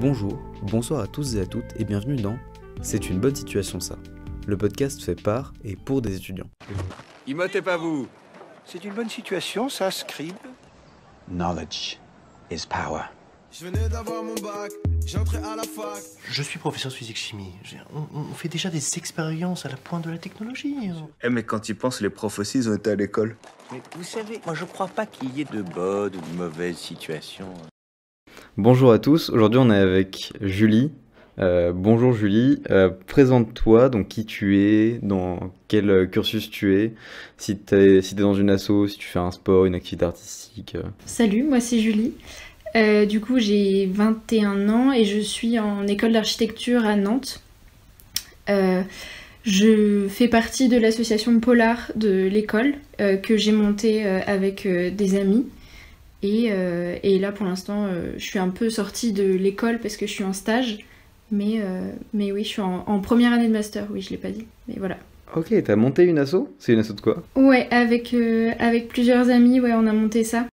Bonjour, bonsoir à tous et à toutes et bienvenue dans C'est une bonne situation ça, le podcast fait par et pour des étudiants. Immotez pas vous. C'est une bonne situation, ça, Scribe. Knowledge is power. Je venais d'avoir mon bac, j'entrais à la fac. Je suis professeur de physique-chimie. On fait déjà des expériences à la pointe de la technologie. Mais quand tu penses, les profs aussi, ils ont été à l'école. Mais vous savez, moi je crois pas qu'il y ait de bonnes ou de mauvaises situations. Bonjour à tous, aujourd'hui on est avec Julie. Bonjour Julie, présente-toi, donc qui tu es, dans quel cursus tu es, si t'es dans une asso, si tu fais un sport, une activité artistique. Salut, moi c'est Julie. Du coup j'ai 21 ans et je suis en école d'architecture à Nantes. Je fais partie de l'association Polar de l'école que j'ai montée avec des amis. Et là pour l'instant je suis un peu sortie de l'école parce que je suis en stage. Mais oui, je suis en première année de master, oui, je l'ai pas dit, mais voilà. Ok, t'as monté une asso? C'est une asso de quoi? Ouais, avec plusieurs amis, ouais, on a monté ça.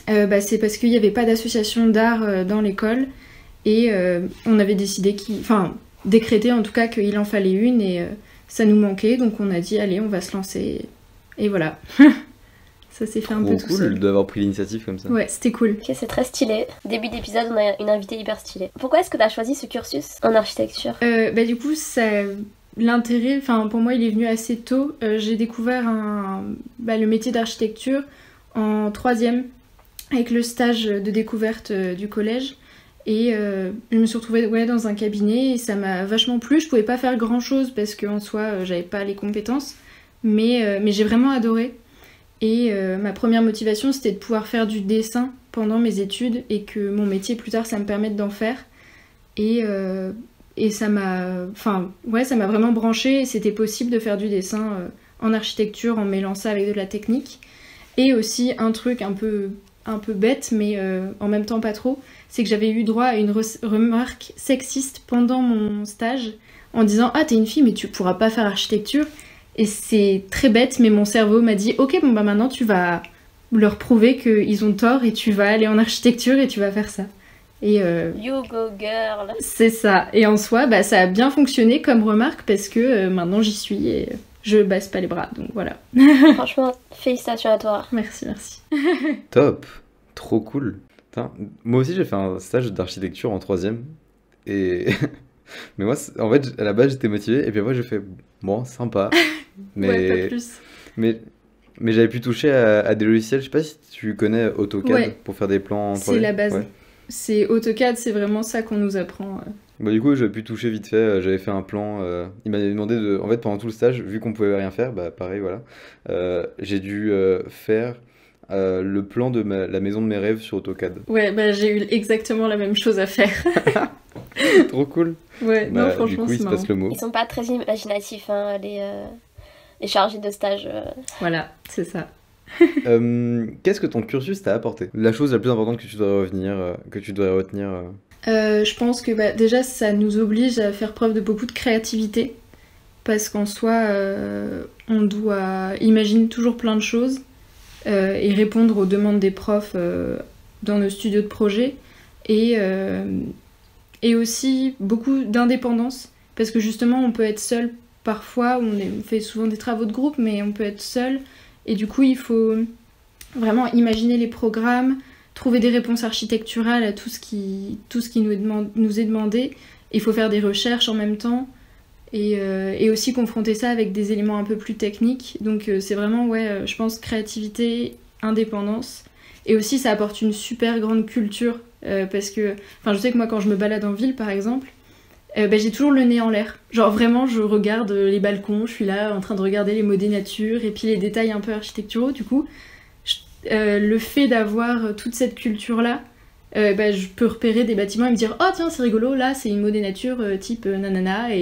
C'est parce qu'il n'y avait pas d'association d'art dans l'école, et on avait décidé décrété en tout cas qu'il en fallait une, et ça nous manquait, donc on a dit, allez, on va se lancer, et voilà. Ça s'est fait un peu tout seul. Cool d'avoir pris l'initiative comme ça. Ouais, c'était cool. Ok, c'est très stylé. Début d'épisode, on a une invitée hyper stylée. Pourquoi est-ce que t'as choisi ce cursus en architecture? Du coup, l'intérêt, pour moi, il est venu assez tôt. J'ai découvert le métier d'architecture en 3e avec le stage de découverte du collège. Et je me suis retrouvée dans un cabinet et ça m'a vachement plu. Je pouvais pas faire grand-chose parce qu'en soi, j'avais pas les compétences. Mais j'ai vraiment adoré. Et ma première motivation, c'était de pouvoir faire du dessin pendant mes études et que mon métier plus tard, ça me permette d'en faire. Et ça m'a vraiment branchée et c'était possible de faire du dessin en architecture en mêlant ça avec de la technique. Et aussi un truc un peu bête, mais en même temps pas trop, c'est que j'avais eu droit à une remarque sexiste pendant mon stage en disant « Ah, t'es une fille, mais tu pourras pas faire architecture ». Et c'est très bête, mais mon cerveau m'a dit « Ok, maintenant tu vas leur prouver qu'ils ont tort et tu vas aller en architecture et tu vas faire ça. » Et You go girl. C'est ça. Et en soi, ça a bien fonctionné comme remarque parce que maintenant j'y suis et je baisse pas les bras, donc voilà. Franchement, félicitations à toi. Merci. Top, trop cool. Putain, moi aussi j'ai fait un stage d'architecture en 3e et... Mais moi, en fait, à la base, j'étais motivé, et puis après, j'ai fait, bon, sympa, mais... Ouais, pas plus. Mais j'avais pu toucher à des logiciels, je sais pas si tu connais AutoCAD pour faire des plans en 3D. C'est la base. Ouais. C'est AutoCAD, c'est vraiment ça qu'on nous apprend. Du coup, j'avais pu toucher vite fait, j'avais fait un plan, il m'avait demandé de... En fait, pendant tout le stage, vu qu'on pouvait rien faire, pareil, voilà, j'ai dû faire... le plan de la maison de mes rêves sur AutoCAD. Ouais, j'ai eu exactement la même chose à faire. Trop cool. Ouais, non, franchement, du coup, il se passe le mot. Ils sont pas très imaginatifs, hein, les chargés de stage. Voilà, c'est ça. Qu'est-ce que ton cursus t'a apporté? La chose la plus importante que tu devrais retenir Je pense que déjà, ça nous oblige à faire preuve de beaucoup de créativité. Parce qu'en soi, on doit imaginer toujours plein de choses. Et répondre aux demandes des profs dans nos studios de projet et aussi beaucoup d'indépendance parce que justement on peut être seul parfois, on fait souvent des travaux de groupe mais on peut être seul et du coup il faut vraiment imaginer les programmes, trouver des réponses architecturales à tout ce qui nous est demandé. Il faut faire des recherches en même temps et aussi confronter ça avec des éléments un peu plus techniques. Donc c'est vraiment, je pense, créativité, indépendance. Et aussi, ça apporte une super grande culture. Parce que, je sais que moi, quand je me balade en ville, par exemple, j'ai toujours le nez en l'air. Genre vraiment, je regarde les balcons, je suis là en train de regarder les mots des natures et puis les détails un peu architecturaux. Du coup, le fait d'avoir toute cette culture-là, je peux repérer des bâtiments et me dire « Oh tiens, c'est rigolo, là, c'est une mot des natures type nanana »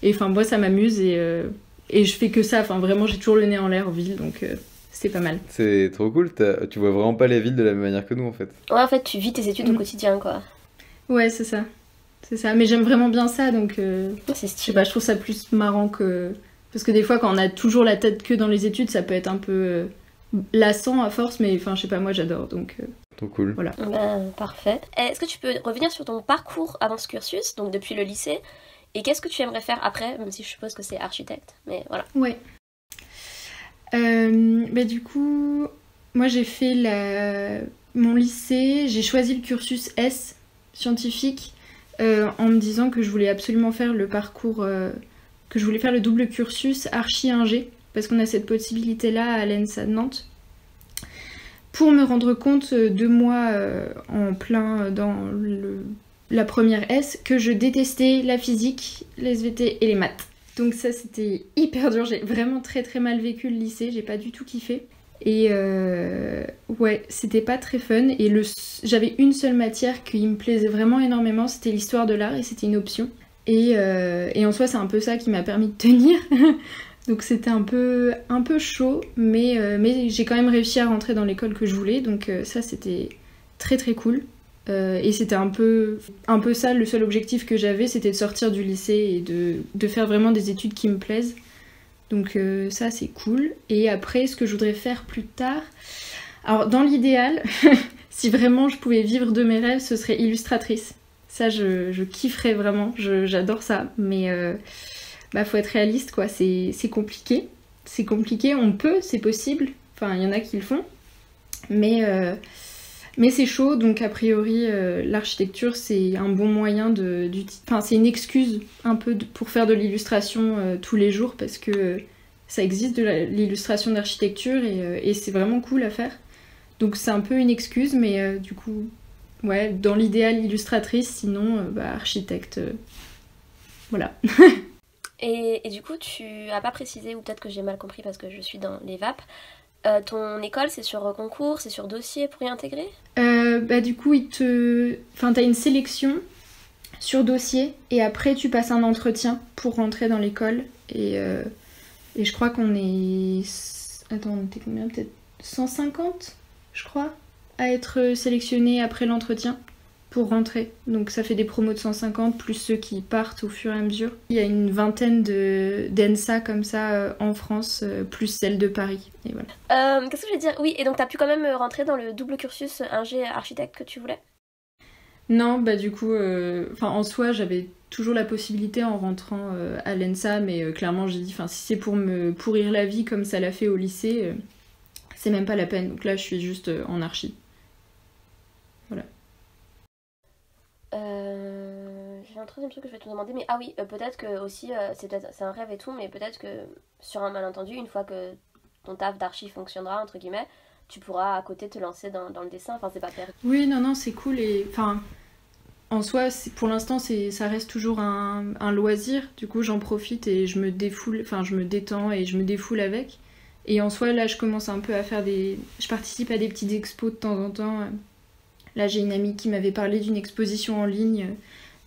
et moi ça m'amuse et je fais que ça, vraiment j'ai toujours le nez en l'air en ville donc c'est pas mal. C'est trop cool, tu vois vraiment pas les villes de la même manière que nous en fait. Ouais, en fait tu vis tes études au quotidien quoi. Ouais, c'est ça, mais j'aime vraiment bien ça donc c'est je sais pas, je trouve ça plus marrant que... Parce que des fois quand on a toujours la tête que dans les études ça peut être un peu lassant à force mais je sais pas, moi j'adore donc... Trop cool. Voilà. Parfait. Est-ce que tu peux revenir sur ton parcours avant ce cursus, donc depuis le lycée, et qu'est-ce que tu aimerais faire après, même si je suppose que c'est architecte, mais voilà. Ouais. Du coup, moi j'ai fait mon lycée, j'ai choisi le cursus S, scientifique, en me disant que je voulais absolument faire le parcours, que je voulais faire le double cursus archi-ingé, parce qu'on a cette possibilité-là à l'ENSA de Nantes. Pour me rendre compte 2 mois en plein dans la première S, que je détestais la physique, les SVT et les maths. Donc ça c'était hyper dur, j'ai vraiment très très mal vécu le lycée, j'ai pas du tout kiffé. Et ouais, c'était pas très fun. Et j'avais une seule matière qui me plaisait vraiment énormément, c'était l'histoire de l'art et c'était une option. Et en soi c'est un peu ça qui m'a permis de tenir. Donc c'était un peu chaud, mais j'ai quand même réussi à rentrer dans l'école que je voulais, donc ça c'était très très cool. Et c'était un peu ça, le seul objectif que j'avais, c'était de sortir du lycée et de faire vraiment des études qui me plaisent. Donc ça c'est cool. Et après, ce que je voudrais faire plus tard... Alors dans l'idéal, si vraiment je pouvais vivre de mes rêves, ce serait illustratrice. Ça je kifferais vraiment, j'adore ça, mais... faut être réaliste quoi, c'est compliqué. C'est compliqué, on peut, c'est possible. Enfin, il y en a qui le font. Mais c'est chaud, donc a priori, l'architecture c'est un bon moyen c'est une excuse un peu pour faire de l'illustration tous les jours parce que ça existe de l'illustration d'architecture et c'est vraiment cool à faire. Donc c'est un peu une excuse, mais du coup, ouais, dans l'idéal illustratrice, sinon architecte. Voilà. Et du coup, tu as pas précisé, ou peut-être que j'ai mal compris parce que je suis dans les VAP, ton école c'est sur concours, c'est sur dossier pour y intégrer ? Du coup, t'as une sélection sur dossier et après tu passes un entretien pour rentrer dans l'école. Et je crois qu'on est... Attends, on était combien ? Peut-être 150, je crois, à être sélectionné après l'entretien pour rentrer. Donc ça fait des promos de 150 plus ceux qui partent au fur et à mesure. Il y a une vingtaine d'ENSA comme ça en France, plus celle de Paris. Et voilà. Qu'est-ce que je vais dire ? Oui, et donc t'as pu quand même rentrer dans le double cursus ingé architecte que tu voulais ? Non, du coup, en soi, j'avais toujours la possibilité en rentrant à l'ENSA, mais clairement j'ai dit, si c'est pour me pourrir la vie comme ça l'a fait au lycée, c'est même pas la peine. Donc là, je suis juste en archi. Voilà. J'ai un troisième truc que je vais te demander, mais peut-être que aussi, c'est un rêve et tout, mais peut-être que sur un malentendu, une fois que ton taf d'archi fonctionnera, entre guillemets, tu pourras à côté te lancer dans le dessin, c'est pas perdu. Oui, non, c'est cool, et en soi, pour l'instant, ça reste toujours un loisir, du coup j'en profite et je me détends et je me défoule avec. Et en soi, là, je commence un peu à faire je participe à des petites expos de temps en temps. Là, j'ai une amie qui m'avait parlé d'une exposition en ligne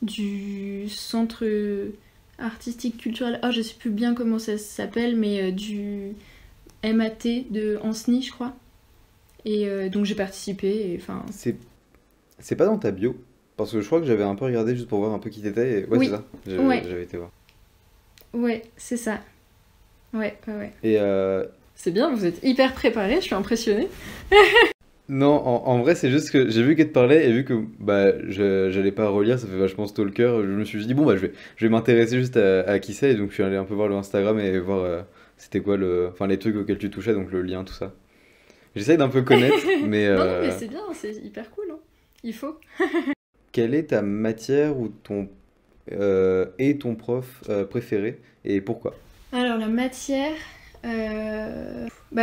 du centre artistique culturel. Je sais plus bien comment ça s'appelle, mais du MAT de Ancenis, je crois. Et donc j'ai participé. C'est pas dans ta bio? Parce que je crois que j'avais un peu regardé juste pour voir un peu qui t'étais. Et... Ouais, oui. C'est ça. J'avais été voir. Ouais, c'est ça. Ouais. Et c'est bien, vous êtes hyper préparés, je suis impressionnée. Non, en vrai, c'est juste que j'ai vu qu'elle te parlait et vu que j'allais pas relire, ça fait vachement stalker. Je me suis dit, je vais m'intéresser juste à qui c'est. Et donc, je suis allé un peu voir le Instagram et voir c'était quoi les trucs auxquels tu touchais, donc le lien, tout ça. J'essaye d'un peu connaître, mais. Non, mais c'est bien, c'est hyper cool, hein. Il faut. Quelle est ta matière ou ton prof préféré et pourquoi? Alors, la matière.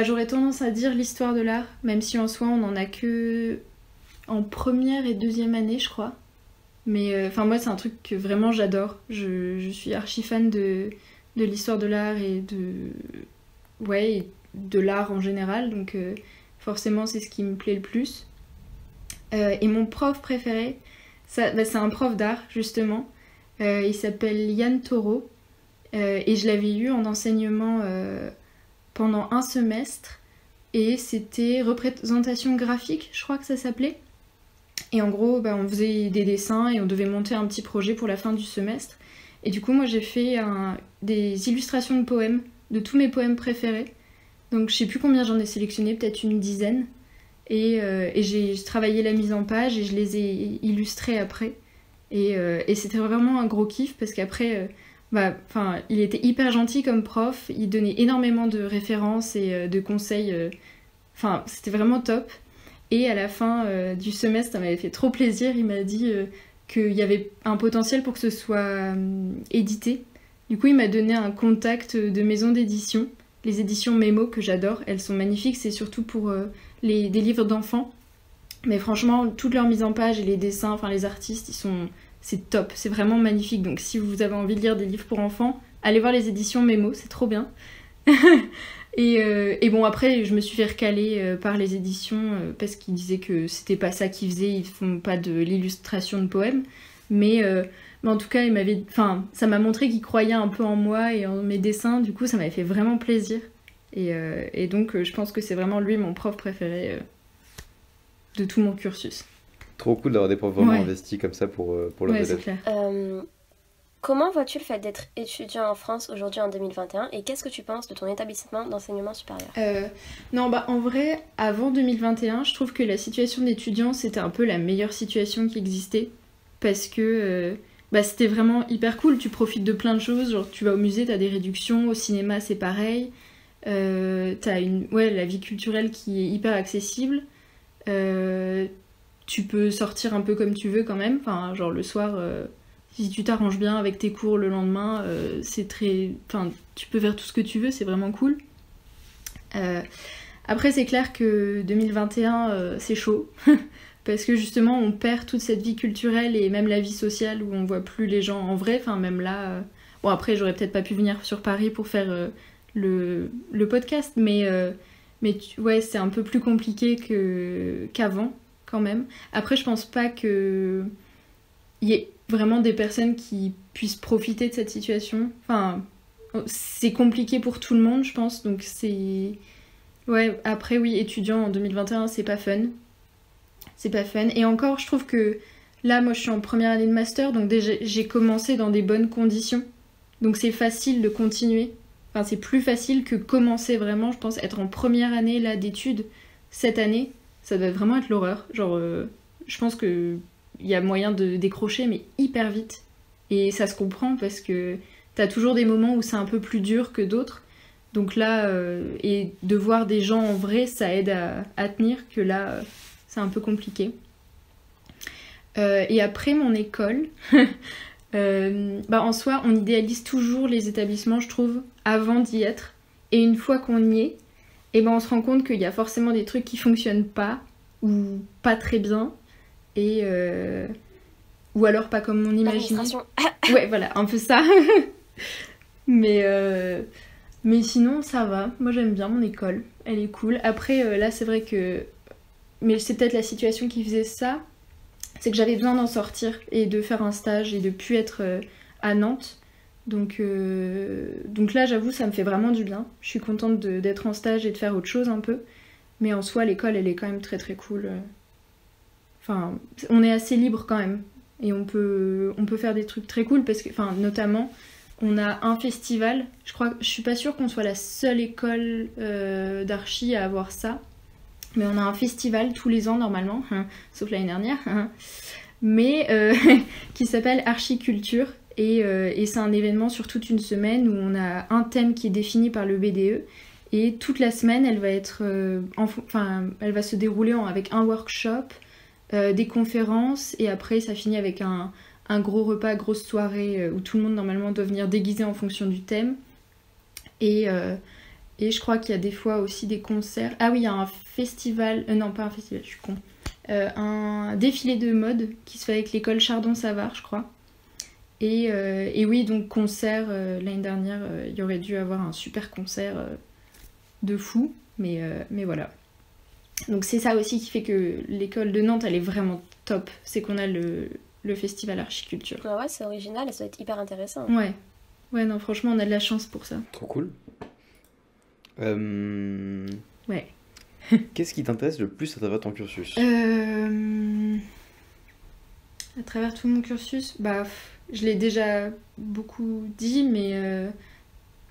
J'aurais tendance à dire l'histoire de l'art, même si en soi on en a que en première et deuxième année, je crois. Mais moi, c'est un truc que vraiment j'adore. Je suis archi fan de l'histoire de l'art et de l'art en général, donc forcément c'est ce qui me plaît le plus. Et mon prof préféré, c'est un prof d'art justement. Il s'appelle Yann Taureau et je l'avais eu en enseignement pendant un semestre et c'était représentation graphique, je crois que ça s'appelait. Et en gros, on faisait des dessins et on devait monter un petit projet pour la fin du semestre. Et du coup, moi j'ai fait des illustrations de poèmes, de tous mes poèmes préférés. Donc je sais plus combien j'en ai sélectionné, peut-être une dizaine. et j'ai travaillé la mise en page et je les ai illustrées après. Et c'était vraiment un gros kiff parce qu'après, il était hyper gentil comme prof, il donnait énormément de références et de conseils. C'était vraiment top. Et à la fin du semestre, ça m'avait fait trop plaisir. Il m'a dit qu'il y avait un potentiel pour que ce soit édité. Du coup, il m'a donné un contact de maison d'édition. Les éditions Mémo, que j'adore, elles sont magnifiques. C'est surtout pour des livres d'enfants. Mais franchement, toute leur mise en page et les dessins, les artistes, c'est top. C'est vraiment magnifique. Donc si vous avez envie de lire des livres pour enfants, allez voir les éditions Mémo, c'est trop bien. Et bon, après, je me suis fait recaler par les éditions parce qu'ils disaient que c'était pas ça qu'ils faisaient, ils font pas de l'illustration de poèmes. Mais en tout cas, ça m'a montré qu'ils croyaient un peu en moi et en mes dessins, du coup, ça m'avait fait vraiment plaisir. Et donc, je pense que c'est vraiment lui mon prof préféré de tout mon cursus. Trop cool d'avoir des profs vraiment Ouais. investis comme ça pour leurs Ouais, c'est élèves. clair. Comment vois-tu le fait d'être étudiant en France aujourd'hui en 2021 et qu'est-ce que tu penses de ton établissement d'enseignement supérieur? En vrai, avant 2021, je trouve que la situation d'étudiant, c'était un peu la meilleure situation qui existait. Parce que c'était vraiment hyper cool, tu profites de plein de choses. Genre, tu vas au musée, t'as des réductions, au cinéma, c'est pareil. T'as la vie culturelle qui est hyper accessible. Tu peux sortir un peu comme tu veux quand même. Enfin, genre le soir, si tu t'arranges bien avec tes cours le lendemain, tu peux faire tout ce que tu veux, c'est vraiment cool. Après, c'est clair que 2021, c'est chaud. Parce que justement, on perd toute cette vie culturelle et même la vie sociale où on voit plus les gens en vrai. Enfin, même là... Bon, après, j'aurais peut-être pas pu venir sur Paris pour faire le podcast, mais c'est un peu plus compliqué qu'avant, quand même. Après, je pense pas qu'il y ait vraiment des personnes qui puissent profiter de cette situation. Enfin, c'est compliqué pour tout le monde, je pense, donc c'est... Ouais, après, oui, étudiant en 2021, c'est pas fun. C'est pas fun. Et encore, je trouve que là, moi, je suis en première année de master, donc déjà, j'ai commencé dans des bonnes conditions. Donc c'est facile de continuer. Enfin, c'est plus facile que commencer vraiment, je pense, être en première année là d'études cette année, ça doit vraiment être l'horreur. Genre, je pense que il y a moyen de décrocher, mais hyper vite. Et ça se comprend parce que t'as toujours des moments où c'est un peu plus dur que d'autres. Donc là, et de voir des gens en vrai, ça aide à tenir, que là, c'est un peu compliqué. Et après mon école, en soi, on idéalise toujours les établissements, je trouve, avant d'y être. Et une fois qu'on y est, on se rend compte qu'il y a forcément des trucs qui fonctionnent pas, ou pas très bien, ou alors pas comme on imaginait. L'administration. Ouais, voilà, un peu ça. Mais sinon, ça va. Moi, j'aime bien mon école. Elle est cool. Après, là, c'est vrai que... Mais c'est peut-être la situation qui faisait ça. C'est que j'avais besoin d'en sortir et de faire un stage et de plus être à Nantes. Donc là, j'avoue, ça me fait vraiment du bien. Je suis contente d'être en stage et de faire autre chose un peu. Mais en soi, l'école, elle est quand même très très cool. Enfin, on est assez libre quand même. Et on peut faire des trucs très cool parce que, enfin, notamment... On a un festival, je suis pas sûre qu'on soit la seule école d'archi à avoir ça, mais on a un festival tous les ans normalement, sauf l'année dernière, mais qui s'appelle Archiculture et c'est un événement sur toute une semaine où on a un thème qui est défini par le BDE et toute la semaine elle va être, elle va se dérouler avec un workshop, des conférences et après ça finit avec un gros repas, grosse soirée où tout le monde normalement doit venir déguisé en fonction du thème. Et je crois qu'il y a des fois aussi des concerts. Ah oui, il y a un festival, non pas un festival, je suis con. Un défilé de mode qui se fait avec l'école Chardon-Savart, je crois. Et oui, donc concert, l'année dernière, il y aurait dû avoir un super concert de fou, mais voilà. Donc c'est ça aussi qui fait que l'école de Nantes, elle est vraiment top. C'est qu'on a le festival Archiculture. Ah ouais, c'est original et ça doit être hyper intéressant. Ouais, non, franchement, on a de la chance pour ça. Trop cool. Ouais. Qu'est-ce qui t'intéresse le plus à travers ton cursus? À travers tout mon cursus, je l'ai déjà beaucoup dit, mais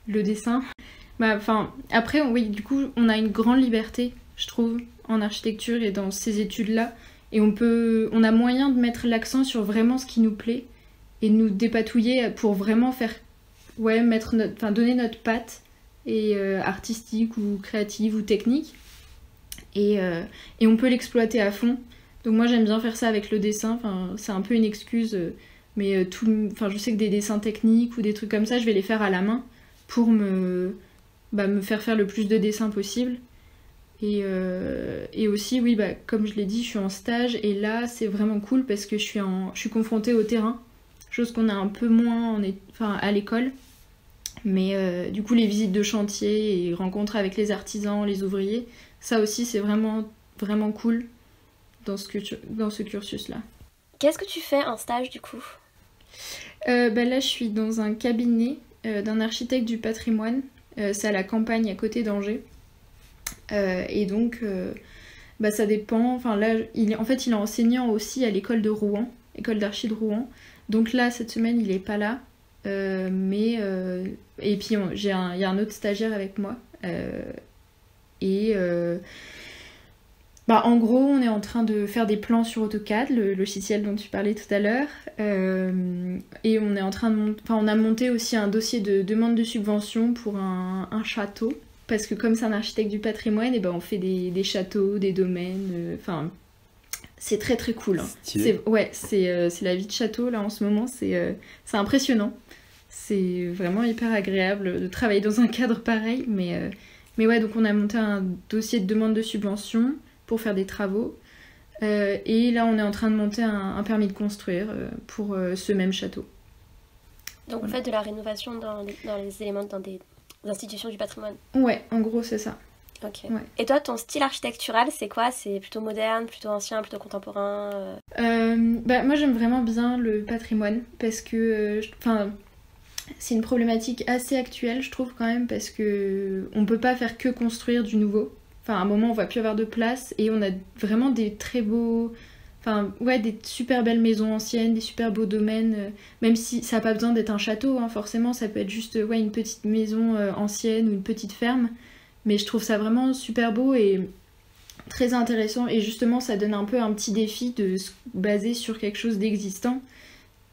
le dessin. Après, oui, du coup, on a une grande liberté, je trouve, en architecture et dans ces études-là. Et on a moyen de mettre l'accent sur vraiment ce qui nous plaît et de nous dépatouiller pour vraiment faire, donner notre patte et artistique ou créative ou technique. Et on peut l'exploiter à fond. Donc moi j'aime bien faire ça avec le dessin. Enfin, c'est un peu une excuse, mais je sais que des dessins techniques ou des trucs comme ça, je vais les faire à la main pour me faire le plus de dessins possible. Et aussi, oui, comme je l'ai dit, je suis en stage et là c'est vraiment cool parce que je suis confrontée au terrain, chose qu'on a un peu moins à l'école. Mais du coup, les visites de chantier et rencontres avec les artisans, les ouvriers, ça aussi c'est vraiment, vraiment cool dans ce cursus-là. Qu'est-ce que tu fais en stage du coup? Là, je suis dans un cabinet d'un architecte du patrimoine. C'est à la campagne à côté d'Angers. Et donc, ça dépend. Enfin, là, il est enseignant aussi à l'école de Rouen, école d'archi de Rouen. Donc là, cette semaine, il est pas là. Et puis, il y a un autre stagiaire avec moi. En gros, on est en train de faire des plans sur AutoCAD, le logiciel dont tu parlais tout à l'heure. Et on est en train on a monté aussi un dossier de demande de subvention pour un château. Parce que comme c'est un architecte du patrimoine, on fait des châteaux, des domaines. C'est très très cool. Hein. C'est la vie de château là en ce moment. C'est impressionnant. C'est vraiment hyper agréable de travailler dans un cadre pareil. Mais ouais, donc on a monté un dossier de demande de subvention pour faire des travaux. Et là, on est en train de monter un permis de construire pour ce même château. Donc, vous faites de la rénovation dans les éléments, dans des institutions du patrimoine? Ouais, en gros, c'est ça. Ok. Ouais. Et toi, ton style architectural, c'est quoi? C'est plutôt moderne, plutôt ancien, plutôt contemporain? Moi, j'aime vraiment bien le patrimoine parce que... c'est une problématique assez actuelle, je trouve, quand même, parce que on peut pas faire que construire du nouveau. Enfin, à un moment, on va plus avoir de place et on a vraiment des très beaux... des super belles maisons anciennes, des super beaux domaines, même si ça n'a pas besoin d'être un château, hein, forcément, ça peut être juste une petite maison ancienne ou une petite ferme. Mais je trouve ça vraiment super beau et très intéressant. Et justement, ça donne un peu un petit défi de se baser sur quelque chose d'existant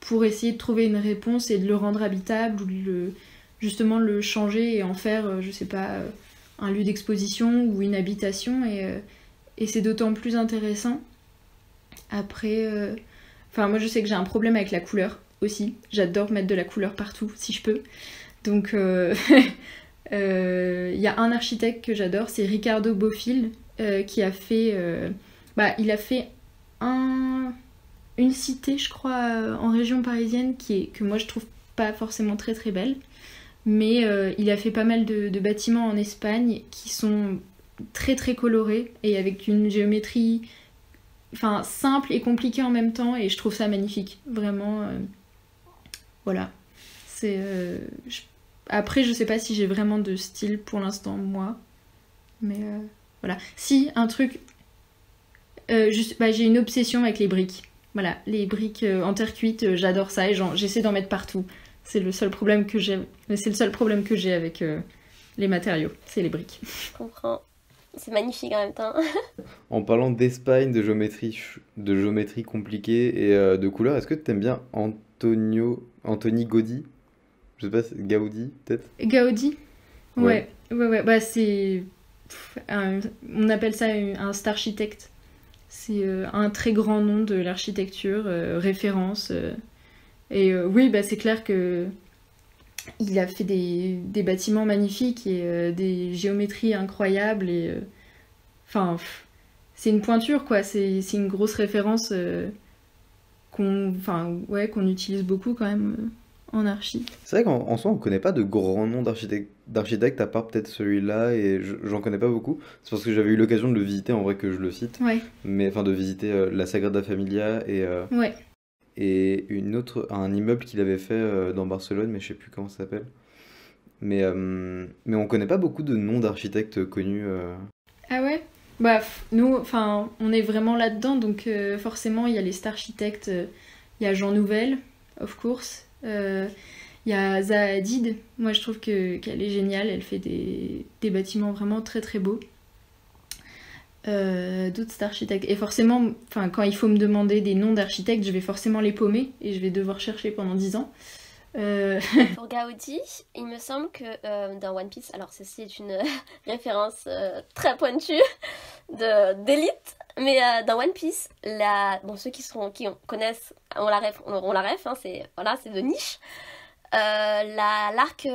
pour essayer de trouver une réponse et de le rendre habitable ou de justement le changer et en faire, je sais pas, un lieu d'exposition ou une habitation. Et c'est d'autant plus intéressant. Après, moi je sais que j'ai un problème avec la couleur aussi. J'adore mettre de la couleur partout si je peux. Donc y a un architecte que j'adore, c'est Ricardo Bofill, qui a fait... il a fait une cité, je crois, en région parisienne que moi je trouve pas forcément très très belle. Mais il a fait pas mal de bâtiments en Espagne qui sont très très colorés et avec une géométrie... simple et compliqué en même temps, et je trouve ça magnifique, vraiment. Voilà. Après, je sais pas si j'ai vraiment de style pour l'instant, moi. Mais voilà. Si, un truc... j'ai une obsession avec les briques. Voilà, les briques en terre cuite, j'adore ça, et j'essaie d'en mettre partout. C'est le seul problème que j'ai. C'est le seul problème que j'ai avec les matériaux, c'est les briques. Je comprends. C'est magnifique en même temps. En parlant d'Espagne, de géométrie compliquée et de couleurs, est-ce que tu aimes bien Antoni Gaudí? Je sais pas, Gaudi peut-être? Gaudi? Ouais. Ouais. C'est... on appelle ça un starchitecte. C'est un très grand nom de l'architecture, référence. Oui, c'est clair que il a fait des bâtiments magnifiques et des géométries incroyables. Et c'est une pointure, quoi. C'est une grosse référence qu'on utilise beaucoup quand même en archi. C'est vrai qu'en soi, on connaît pas de grands noms d'architectes à part peut-être celui-là, et j'en connais pas beaucoup. C'est parce que j'avais eu l'occasion de le visiter, en vrai, que je le cite. Ouais. Mais de visiter la Sagrada Familia Ouais. et un immeuble qu'il avait fait dans Barcelone, mais je sais plus comment ça s'appelle. Mais on connaît pas beaucoup de noms d'architectes connus. Ah ouais? Nous, on est vraiment là-dedans, donc forcément, il y a les starchitectes, il y a Jean Nouvel, of course. Il y a Zaha Hadid, moi je trouve qu'elle est géniale, elle fait des bâtiments vraiment très très beaux. D'autres architectes. Et forcément, enfin, quand il faut me demander des noms d'architectes, je vais forcément les paumer et je vais devoir chercher pendant 10 ans. Pour Gaudi, il me semble que dans One Piece, alors ceci est une référence très pointue d'élite, mais dans One Piece, bon, ceux qui connaissent ont la ref, hein, c'est de niche. L'arc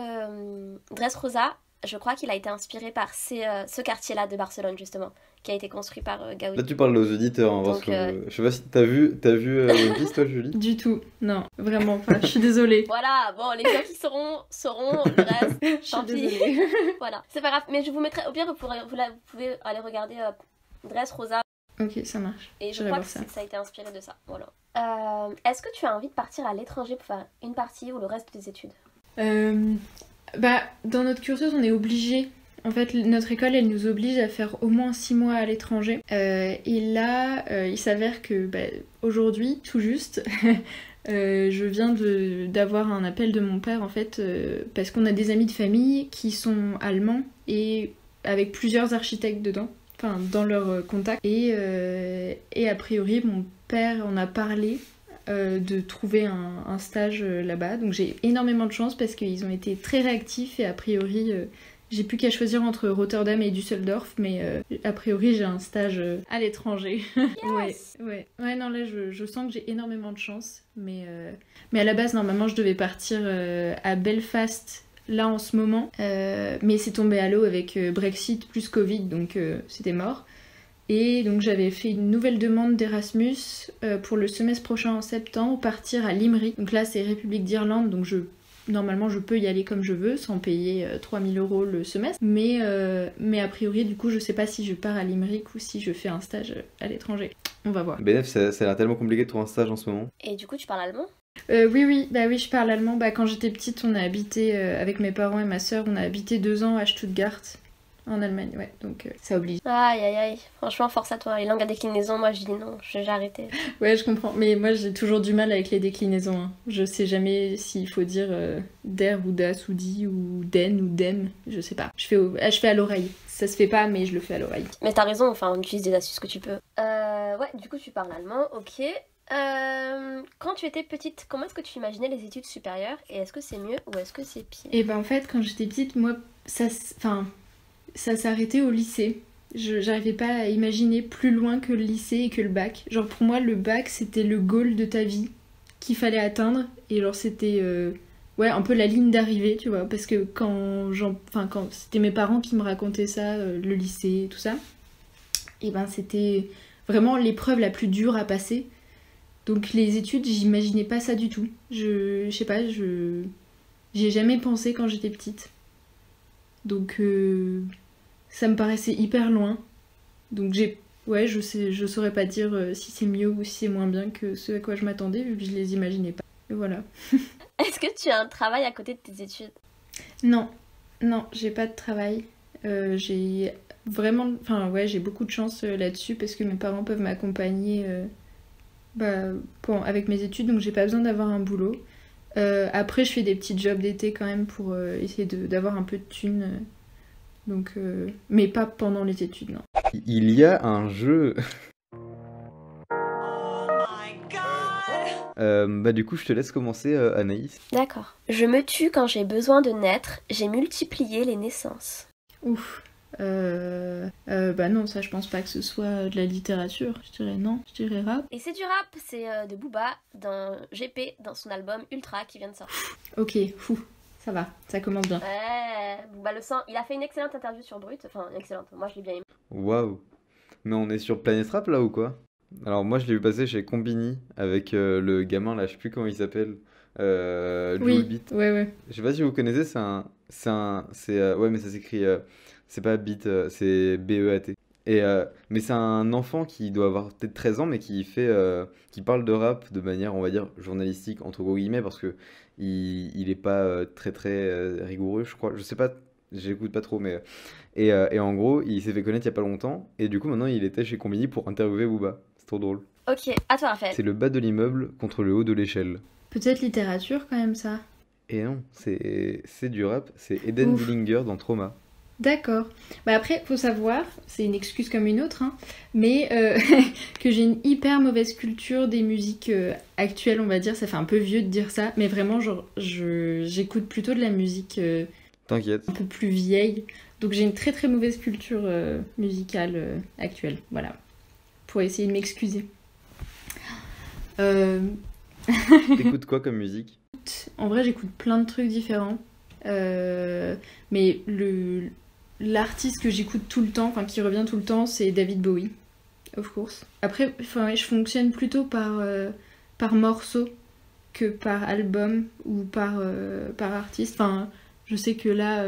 Dressrosa, je crois qu'il a été inspiré par ce quartier-là de Barcelone, justement, qui a été construit par Gaudi. Là, tu parles aux auditeurs, hein, parce Donc, que je sais pas si t'as vu One Piece, toi, Julie? Du tout, non, vraiment pas, je suis désolée. Voilà, bon, les gens qui sauront, le reste, Je tant suis pis. désolée. Voilà, c'est pas grave, mais je vous mettrai, au pire, vous pouvez aller regarder Dressrosa, Ok, ça marche. et je J'irai crois voir que ça. ça a été inspiré de ça, voilà. Est-ce que tu as envie de partir à l'étranger pour faire une partie ou le reste des études? Bah, dans notre cursus, on est obligé. En fait, notre école, elle nous oblige à faire au moins 6 mois à l'étranger. Et là, il s'avère que aujourd'hui, tout juste, je viens d'avoir un appel de mon père, en fait, parce qu'on a des amis de famille qui sont allemands et avec plusieurs architectes dedans, enfin, dans leur contact. Et a priori, mon père en a parlé de trouver un stage là-bas. Donc j'ai énormément de chance parce qu'ils ont été très réactifs et a priori j'ai plus qu'à choisir entre Rotterdam et Düsseldorf, mais a priori j'ai un stage à l'étranger. Yes. Ouais, non, là je sens que j'ai énormément de chance, mais à la base normalement je devais partir à Belfast là en ce moment, mais c'est tombé à l'eau avec Brexit plus Covid, donc c'était mort. Et donc j'avais fait une nouvelle demande d'Erasmus pour le semestre prochain en septembre, partir à Limerick. Donc là c'est République d'Irlande, donc normalement je peux y aller comme je veux sans payer 3000 € le semestre. Mais a priori du coup je sais pas si je pars à Limerick ou si je fais un stage à l'étranger. On va voir. BNF, ça a l'air tellement compliqué de trouver un stage en ce moment. Et du coup, tu parles allemand? Oui, je parle allemand. Quand j'étais petite, on a habité avec mes parents et ma sœur, on a habité 2 ans à Stuttgart. En Allemagne, ouais, donc ça oblige. Aïe, franchement, force à toi. Les langues à déclinaison, moi je dis non, j'ai arrêté. Ouais, je comprends, mais moi j'ai toujours du mal avec les déclinaisons. Hein. Je sais jamais s'il faut dire der ou das ou di ou den ou dem, je sais pas. Je fais à l'oreille. Ça se fait pas, mais je le fais à l'oreille. Mais t'as raison, enfin, on utilise des astuces que tu peux. Ouais, du coup, tu parles allemand, ok. Quand tu étais petite, comment est-ce que tu imaginais les études supérieures? Et est-ce que c'est mieux ou est-ce que c'est pire? Et en fait, quand j'étais petite, moi, ça s'arrêtait au lycée. J'arrivais pas à imaginer plus loin que le lycée et que le bac. Genre pour moi le bac c'était le goal de ta vie qu'il fallait atteindre et genre c'était un peu la ligne d'arrivée, tu vois, parce que quand c'était mes parents qui me racontaient ça, le lycée, tout ça, et c'était vraiment l'épreuve la plus dure à passer. Donc les études, j'imaginais pas ça du tout. Je sais pas, j'y ai jamais pensé quand j'étais petite. Donc ça me paraissait hyper loin. Donc je saurais pas dire si c'est mieux ou si c'est moins bien que ce à quoi je m'attendais vu que je les imaginais pas. Et voilà. Est-ce que tu as un travail à côté de tes études? Non, j'ai pas de travail. J'ai beaucoup de chance là-dessus parce que mes parents peuvent m'accompagner avec mes études, donc j'ai pas besoin d'avoir un boulot. Après, je fais des petits jobs d'été quand même pour essayer d'avoir un peu de thunes. Mais pas pendant les études, non. Il y a un jeu. Du coup, je te laisse commencer, Anaïs. D'accord. Je me tue quand j'ai besoin de naître. J'ai multiplié les naissances. Ouf. Non, ça je pense pas que ce soit de la littérature. Je dirais non, je dirais rap. Et c'est du rap, c'est de Booba dans GP, dans son album Ultra qui vient de sortir. Ok, ça va, ça commence bien. Ouais, Booba le sent. Il a fait une excellente interview sur Brut, enfin excellente, moi je l'ai bien aimé. Waouh. Mais on est sur Planète Rap là ou quoi? Alors moi je l'ai vu passer chez Combini avec le gamin là, je sais plus comment il s'appelle. Oui, Beat. ouais. Je sais pas si vous connaissez, ouais mais ça s'écrit, c'est pas Beat, c'est BEAT. Mais c'est un enfant qui doit avoir peut-être 13 ans mais qui parle de rap de manière on va dire journalistique entre gros guillemets parce que il est pas très rigoureux je crois, je sais pas, j'écoute pas trop mais et en gros il s'est fait connaître il y a pas longtemps et du coup maintenant il était chez Combini pour interviewer Booba, c'est trop drôle. Ok, à toi Raphaël. C'est le bas de l'immeuble contre le haut de l'échelle. Peut-être littérature quand même ça. Et non, c'est du rap, c'est Eden Ouf. Dillinger dans Trauma. D'accord. Bah après, faut savoir, c'est une excuse comme une autre, hein, mais que j'ai une hyper mauvaise culture des musiques actuelles, on va dire. Ça fait un peu vieux de dire ça, mais vraiment, genre, j'écoute plutôt de la musique T'inquiète. un peu plus vieille. Donc j'ai une très très mauvaise culture musicale actuelle. Voilà. Pour essayer de m'excuser. Euh, T'écoutes quoi comme musique? En vrai, j'écoute plein de trucs différents. Mais l'artiste que j'écoute tout le temps, enfin qui revient tout le temps, c'est David Bowie, of course. Après, enfin, ouais, je fonctionne plutôt par morceau que par album ou par artiste. Enfin, je sais que là,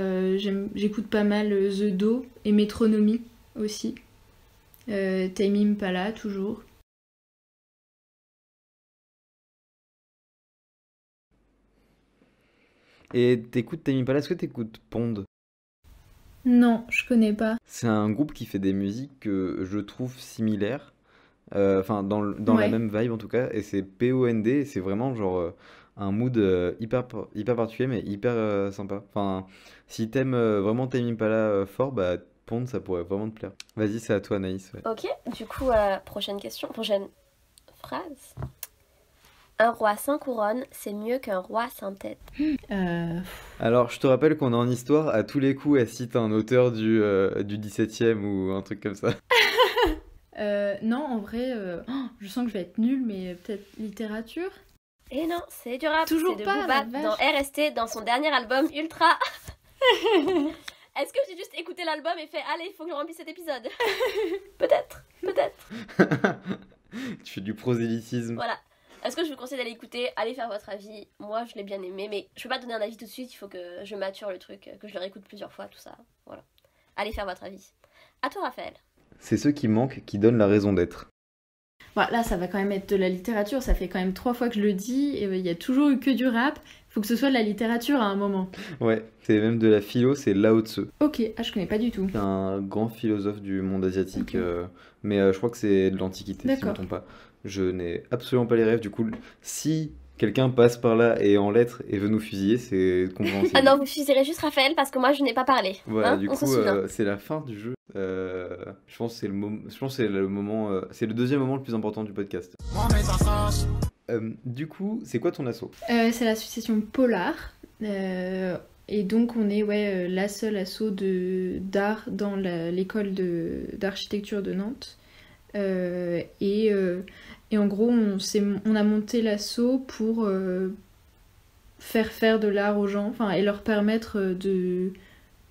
j'écoute pas mal The Do et Metronomy aussi. Tame Impala, toujours. Et t'écoutes Tame Impala, est-ce que t'écoutes Pond? Non, je connais pas. C'est un groupe qui fait des musiques que je trouve similaires, enfin dans la Ouais. même vibe en tout cas, et c'est POND, et c'est vraiment genre un mood hyper particulier mais hyper sympa. Enfin, si t'aimes vraiment Tame Impala fort, bah Pond ça pourrait vraiment te plaire. Vas-y, c'est à toi Anaïs. Ouais. Ok, du coup, prochaine question, prochaine phrase. Un roi sans couronne, c'est mieux qu'un roi sans tête. Euh, Alors, je te rappelle qu'on est en histoire, à tous les coups, elle cite un auteur du 17e ou un truc comme ça. non, en vrai, je sens que je vais être nulle, mais peut-être littérature. Et non, c'est du rap, Toujours c'est de pas, Booba la dans vache. RST, dans son dernier album Ultra. Est-ce que j'ai juste écouté l'album et fait allez, il faut que je remplisse cet épisode? Peut-être, peut-être. Tu fais du prosélytisme. Voilà. Est-ce que je vous conseille d'aller écouter? Allez faire votre avis. Moi, je l'ai bien aimé, mais je peux pas donner un avis tout de suite. Il faut que je mature le truc, que je le réécoute plusieurs fois, tout ça. Voilà. Allez faire votre avis. À toi, Raphaël. C'est ceux qui manquent qui donnent la raison d'être. Bon, là, ça va quand même être de la littérature. Ça fait quand même 3 fois que je le dis. Et il y a toujours eu que du rap. Faut que ce soit de la littérature à un moment. Ouais, c'est même de la philo, c'est Lao Tzu. Ok, je connais pas du tout. C'est un grand philosophe du monde asiatique, Ok. mais je crois que c'est de l'Antiquité, si je ne me D'accord. trompe pas. Je n'ai absolument pas les rêves, du coup, si quelqu'un passe par là et en lettres et veut nous fusiller, c'est Ah compréhensible. non, vous fusillerez juste Raphaël parce que moi, je n'ai pas parlé. Voilà, Hein, du on s'en coup, souvient. c'est la fin du jeu. Je pense que c'est je pense que c'est le moment, c'est le deuxième moment le plus important du podcast. Du coup, c'est quoi ton assaut? C'est l'association Polar. Et donc, on est la seule asso d'art dans l'école d'architecture de Nantes. Et en gros, on a monté l'asso pour faire de l'art aux gens, enfin, et leur permettre de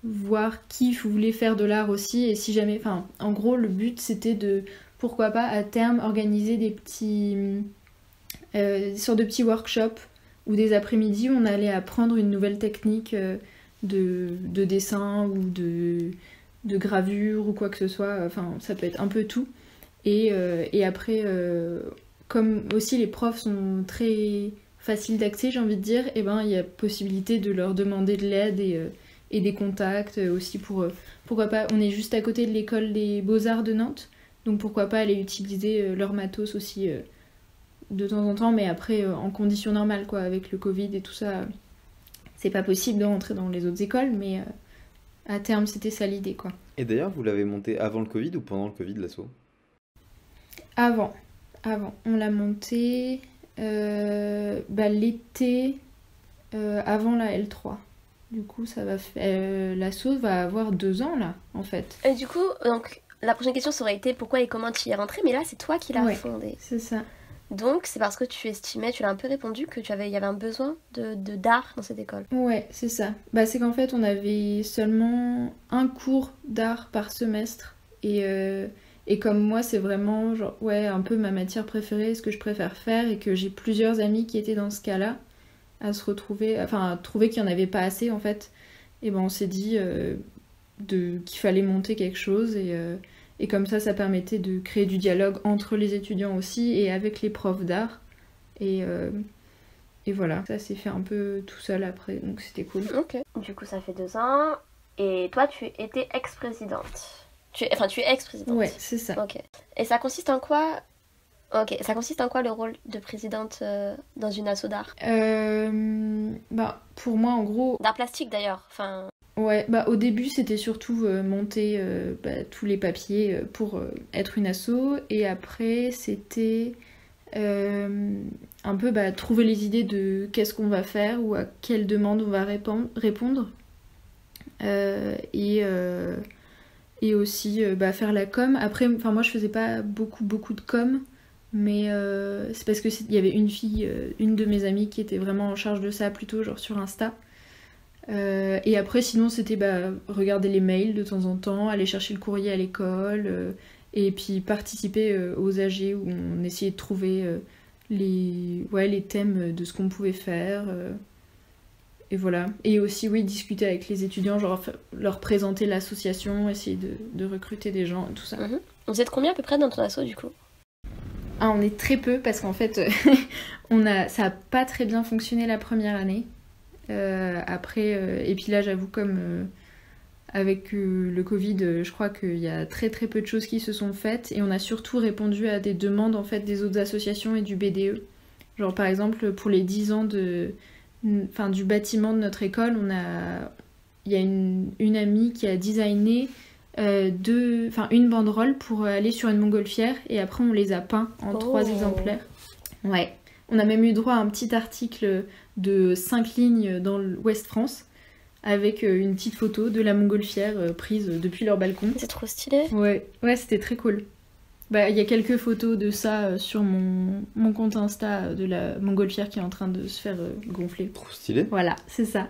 voir qui voulait faire de l'art aussi, et si jamais, enfin, en gros, le but c'était de, pourquoi pas, à terme, organiser des sortes de petits workshops ou des après-midi où on allait apprendre une nouvelle technique de dessin ou de gravure ou quoi que ce soit, enfin, ça peut être un peu tout. Et après, comme aussi les profs sont très faciles d'accès, j'ai envie de dire, et ben il y a possibilité de leur demander de l'aide et des contacts aussi pour pourquoi pas. On est juste à côté de l'école des Beaux-Arts de Nantes, donc pourquoi pas aller utiliser leur matos aussi de temps en temps, mais après en conditions normales quoi, avec le Covid et tout ça, c'est pas possible de rentrer dans les autres écoles, mais à terme c'était ça l'idée quoi. Et d'ailleurs, vous l'avez monté avant le Covid ou pendant le Covid, l'assaut? Avant. On l'a monté l'été avant la L3. Du coup, ça va faire. L'assaut va avoir 2 ans là, en fait. Et du coup, donc, la prochaine question ça aurait été pourquoi et comment tu y es rentré, mais là, c'est toi qui l'as Ouais. fondé. C'est ça. Donc, c'est parce que tu estimais, tu l'as un peu répondu, il y avait un besoin d'art dans cette école. Ouais, c'est ça. Bah, c'est qu'en fait, on avait seulement un cours d'art par semestre. Et comme moi, c'est vraiment genre, un peu ma matière préférée, ce que je préfère faire, et que j'ai plusieurs amis qui étaient dans ce cas-là, à se retrouver, enfin, à trouver qu'il n'y en avait pas assez en fait. Et ben, on s'est dit qu'il fallait monter quelque chose, et comme ça permettait de créer du dialogue entre les étudiants aussi et avec les profs d'art. Et voilà, ça s'est fait un peu tout seul après, donc c'était cool. Ok. Du coup, ça fait 2 ans. Et toi, tu étais ex-présidente. Tu es ex-présidente. Ouais, c'est ça. Ok. Et ça consiste en quoi? Ok. Ça consiste en quoi le rôle de présidente dans une asso d'art? Bah, pour moi, en gros, D'art plastique d'ailleurs. Enfin. Ouais, bah au début c'était surtout monter tous les papiers pour être une asso, et après c'était un peu trouver les idées de qu'est-ce qu'on va faire ou à quelle demande on va répondre. Et aussi faire la com. Après, moi je faisais pas beaucoup de com, mais c'est parce que il y avait une fille, une de mes amies qui était vraiment en charge de ça, plutôt genre sur Insta. Et après sinon c'était regarder les mails de temps en temps, aller chercher le courrier à l'école, et puis participer aux AG où on essayait de trouver les thèmes de ce qu'on pouvait faire. Et voilà. Et aussi, oui, discuter avec les étudiants, genre leur présenter l'association, essayer de recruter des gens, tout ça. Vous êtes combien à peu près dans ton asso du coup? Ah, on est très peu parce qu'en fait, ça a pas très bien fonctionné la première année. Après, et puis là, j'avoue, comme avec le Covid, je crois qu'il y a très peu de choses qui se sont faites, et on a surtout répondu à des demandes en fait des autres associations et du BDE. Genre par exemple, pour les 10 ans du bâtiment de notre école, il y a une amie qui a designé une banderole pour aller sur une montgolfière, et après on les a peints en 3 exemplaires. Ouais. On a même eu droit à un petit article de 5 lignes dans l'Ouest France avec une petite photo de la montgolfière prise depuis leur balcon. C'est trop stylé. Ouais, c'était très cool. Il y a quelques photos de ça sur mon compte Insta de la montgolfière qui est en train de se faire gonfler. Trop stylé. Voilà, c'est ça.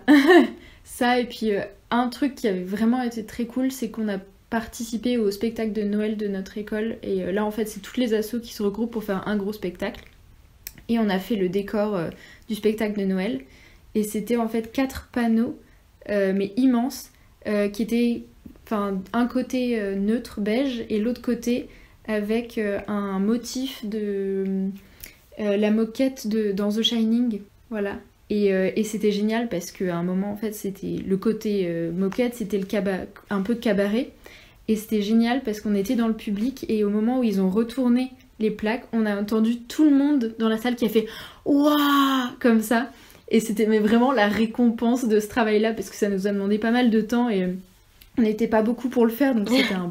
Ça, et puis un truc qui avait vraiment été très cool, c'est qu'on a participé au spectacle de Noël de notre école, et là en fait c'est toutes les assos qui se regroupent pour faire un gros spectacle. Et on a fait le décor du spectacle de Noël, et c'était en fait 4 panneaux mais immenses qui étaient un côté neutre beige et l'autre côté avec un motif de la moquette dans The Shining, voilà. Et c'était génial parce qu'à un moment en fait c'était le côté moquette, c'était un peu cabaret, et c'était génial parce qu'on était dans le public, et au moment où ils ont retourné les plaques, on a entendu tout le monde dans la salle qui a fait waouh comme ça, et c'était vraiment la récompense de ce travail-là, parce que ça nous a demandé pas mal de temps et on n'était pas beaucoup pour le faire, donc c'était un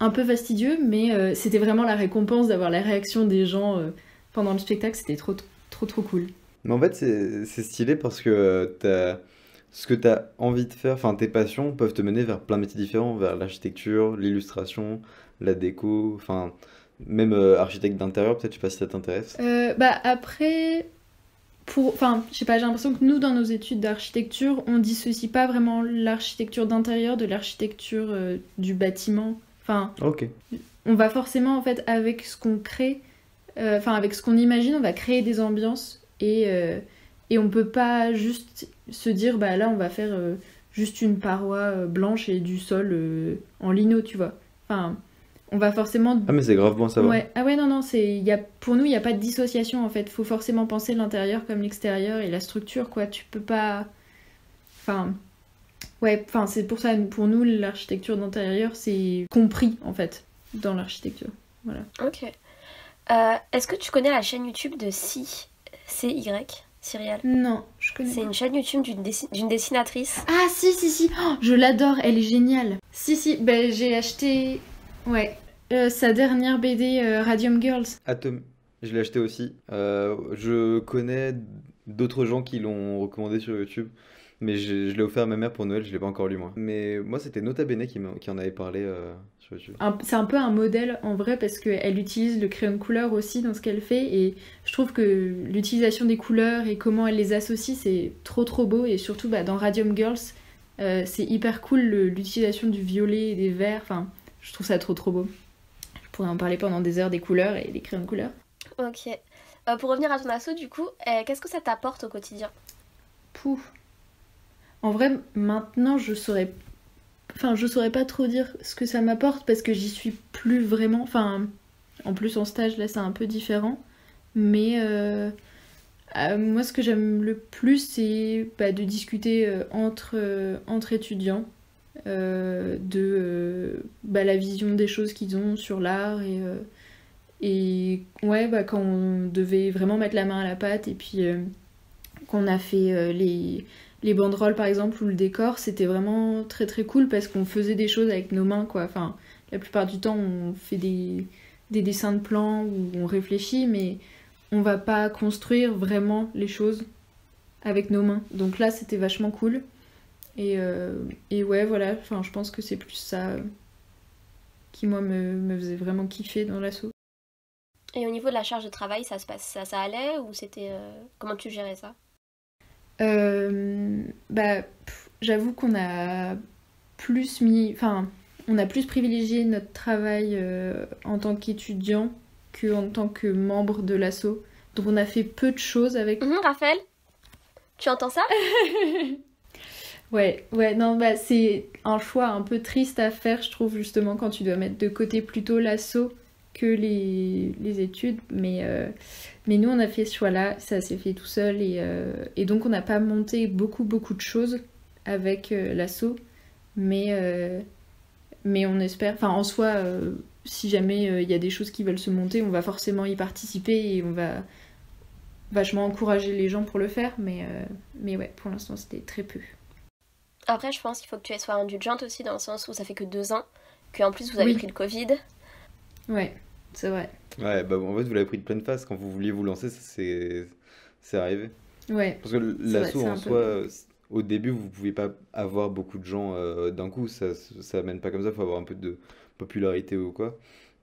peu fastidieux, mais c'était vraiment la récompense d'avoir la réaction des gens pendant le spectacle. C'était trop cool. Mais en fait, c'est stylé parce que ce que tu as envie de faire, tes passions peuvent te mener vers plein de métiers différents, vers l'architecture, l'illustration, la déco, même architecte d'intérieur, peut-être, je sais pas si ça t'intéresse. Après, je sais pas, j'ai l'impression que nous, dans nos études d'architecture, on dissocie pas vraiment l'architecture d'intérieur de l'architecture du bâtiment. Ok. On va forcément, en fait, avec ce qu'on crée, avec ce qu'on imagine, on va créer des ambiances, et on peut pas juste se dire, là, on va faire juste une paroi blanche et du sol en lino, tu vois. On va forcément... Ah mais c'est grave bon à savoir. Ouais. Ah ouais, non, pour nous, il n'y a pas de dissociation, en fait. Faut forcément penser l'intérieur comme l'extérieur, et la structure, quoi. Tu peux pas... c'est pour ça, pour nous, l'architecture d'intérieur, c'est compris, en fait, dans l'architecture. Voilà. Ok. Est-ce que tu connais la chaîne YouTube de CY Cyrielle? Non, je connais C'est pas. une chaîne YouTube d'une dessinatrice. Ah, si. Oh, je l'adore, elle est géniale. Si, j'ai acheté... Ouais. Sa dernière BD, Radium Girls. Je l'ai acheté aussi. Je connais d'autres gens qui l'ont recommandé sur YouTube, mais je l'ai offert à ma mère pour Noël, je l'ai pas encore lu moi. Mais moi c'était Nota Bene qui en avait parlé sur YouTube. C'est un peu un modèle en vrai, parce qu'elle utilise le crayon de couleur aussi dans ce qu'elle fait, et je trouve que l'utilisation des couleurs et comment elle les associe, c'est trop beau, et surtout dans Radium Girls, c'est hyper cool l'utilisation du violet et des verts, je trouve ça trop beau. Je pourrais en parler pendant des heures des couleurs et des crayons de couleur. Ok. Pour revenir à ton asso, du coup, qu'est-ce que ça t'apporte au quotidien? Pouf. En vrai, maintenant, je saurais pas trop dire ce que ça m'apporte, parce que j'y suis plus vraiment. En plus, en stage, là, c'est un peu différent. Mais moi, ce que j'aime le plus, c'est de discuter entre étudiants. De la vision des choses qu'ils ont sur l'art, et quand on devait vraiment mettre la main à la pâte, et puis qu'on a fait les banderoles par exemple ou le décor, c'était vraiment très très cool parce qu'on faisait des choses avec nos mains quoi. Enfin, la plupart du temps on fait des dessins de plans où on réfléchit, mais on va pas construire vraiment les choses avec nos mains. Donc là c'était vachement cool. Et ouais voilà, enfin, je pense que c'est plus ça qui moi me faisait vraiment kiffer dans l'asso. Et au niveau de la charge de travail, ça allait ou c'était comment tu gérais ça? J'avoue qu'on a plus on a plus privilégié notre travail en tant qu'étudiant qu'en tant que membre de l'asso. Donc on a fait peu de choses avec. Raphaël, tu entends ça? Ouais, non, c'est un choix un peu triste à faire, je trouve, justement, quand tu dois mettre de côté plutôt l'asso que les études. Mais nous, on a fait ce choix-là, ça s'est fait tout seul. Et donc, on n'a pas monté beaucoup de choses avec l'asso. Mais on espère... Enfin, en soi, si jamais il y a des choses qui veulent se monter, on va forcément y participer et on va vachement encourager les gens pour le faire. Mais ouais, pour l'instant, c'était très peu. Après, je pense qu'il faut que tu sois indulgente aussi, dans le sens où ça fait que 2 ans, qu'en plus vous avez pris le Covid. Ouais, c'est vrai. Ouais, bah en fait, vous l'avez pris de pleine face. Quand vous vouliez vous lancer, c'est arrivé. Ouais. Parce que l'asso en soi, au début, vous pouvez pas avoir beaucoup de gens d'un coup. Ça mène pas comme ça. Il faut avoir un peu de popularité ou quoi.